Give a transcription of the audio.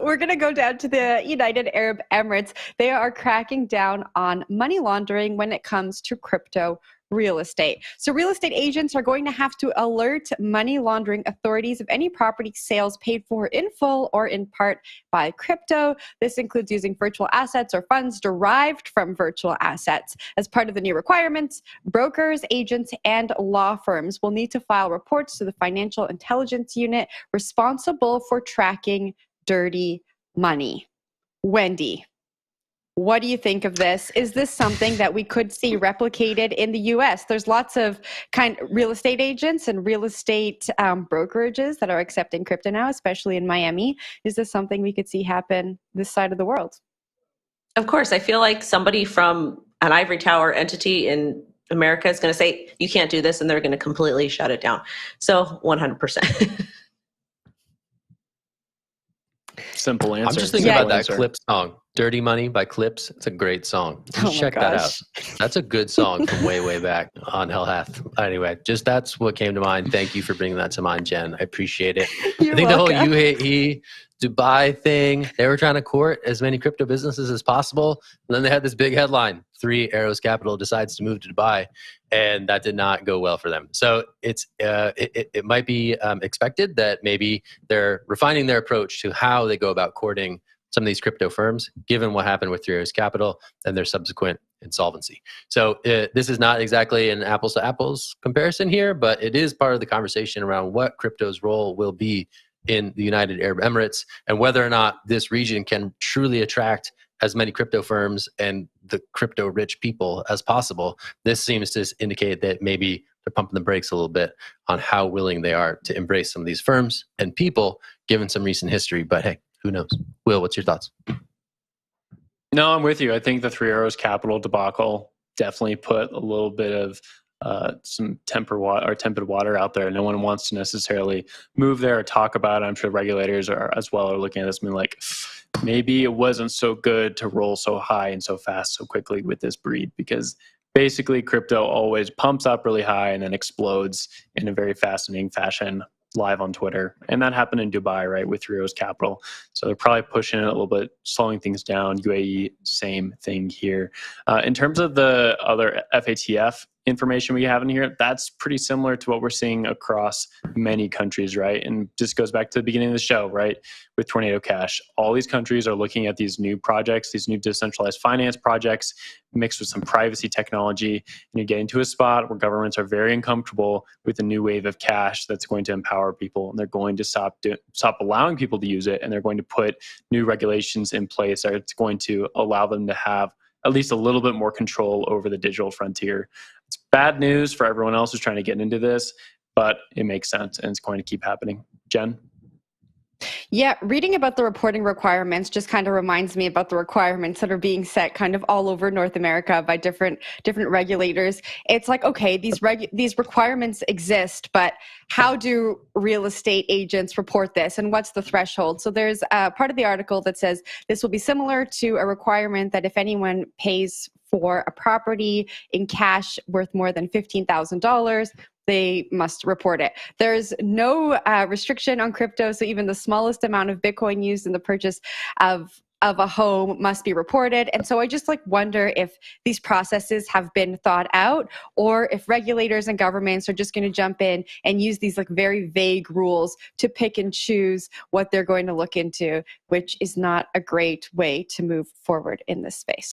we're going to go down to the United Arab Emirates. They are cracking down on money laundering when it comes to crypto real estate. So real estate agents are going to have to alert money laundering authorities of any property sales paid for in full or in part by crypto. This includes using virtual assets or funds derived from virtual assets. As part of the new requirements, brokers, agents, and law firms will need to file reports to the Financial Intelligence Unit responsible for tracking dirty money. Wendy, what do you think of this? Is this something that we could see replicated in the US? There's lots of real estate agents and real estate brokerages that are accepting crypto now, especially in Miami. Is this something we could see happen this side of the world? Of course. I feel like somebody from an ivory tower entity in America is going to say, you can't do this, and they're going to completely shut it down. So 100%. Simple answer. I'm just thinking about that Clips song, Dirty Money by Clips. It's a great song. Just check that out. That's a good song from way, way back on Hell Hath. Anyway, just that's what came to mind. Thank you for bringing that to mind, Jen. I appreciate it. I think welcome. The whole UAE, Dubai thing, they were trying to court as many crypto businesses as possible. And then they had this big headline, 3 Arrows Capital decides to move to Dubai. And that did not go well for them. So it might be expected that maybe they're refining their approach to how they go about courting some of these crypto firms, given what happened with 3 Arrows Capital and their subsequent insolvency. So this is not exactly an apples to apples comparison here, but it is part of the conversation around what crypto's role will be in the United Arab Emirates and whether or not this region can truly attract as many crypto firms and the crypto rich people as possible. This seems to indicate that maybe they're pumping the brakes a little bit on how willing they are to embrace some of these firms and people, given some recent history. But hey, who knows? Will, what's your thoughts? No, I'm with you. I think the 3 Arrows Capital debacle definitely put a little bit of some tepid water out there. No one wants to necessarily move there or talk about it. I'm sure regulators are as well are looking at this and being like, maybe it wasn't so good to roll so high and so fast so quickly with this breed, because basically crypto always pumps up really high and then explodes in a very fascinating fashion live on Twitter. And that happened in Dubai, right, with 3 Arrows Capital. So they're probably pushing it a little bit, slowing things down. UAE, same thing here. In terms of the other FATF information we have in here, that's pretty similar to what we're seeing across many countries, right? And just goes back to the beginning of the show, right? With Tornado Cash, all these countries are looking at these new projects, these new decentralized finance projects mixed with some privacy technology, and you get into a spot where governments are very uncomfortable with a new wave of cash that's going to empower people, and they're going to stop allowing people to use it, and they're going to put new regulations in place that's going to allow them to have at least a little bit more control over the digital frontier. It's bad news for everyone else who's trying to get into this, but it makes sense and it's going to keep happening. Jen? Yeah, reading about the reporting requirements just kind of reminds me about the requirements that are being set kind of all over North America by different regulators. It's like, okay, these requirements exist, but how do real estate agents report this and what's the threshold? So there's a part of the article that says this will be similar to a requirement that if anyone pays for a property in cash worth more than $15,000, they must report it. There's no restriction on crypto, so even the smallest amount of Bitcoin used in the purchase of a home must be reported. And so I just wonder if these processes have been thought out, or if regulators and governments are just going to jump in and use these very vague rules to pick and choose what they're going to look into, which is not a great way to move forward in this space.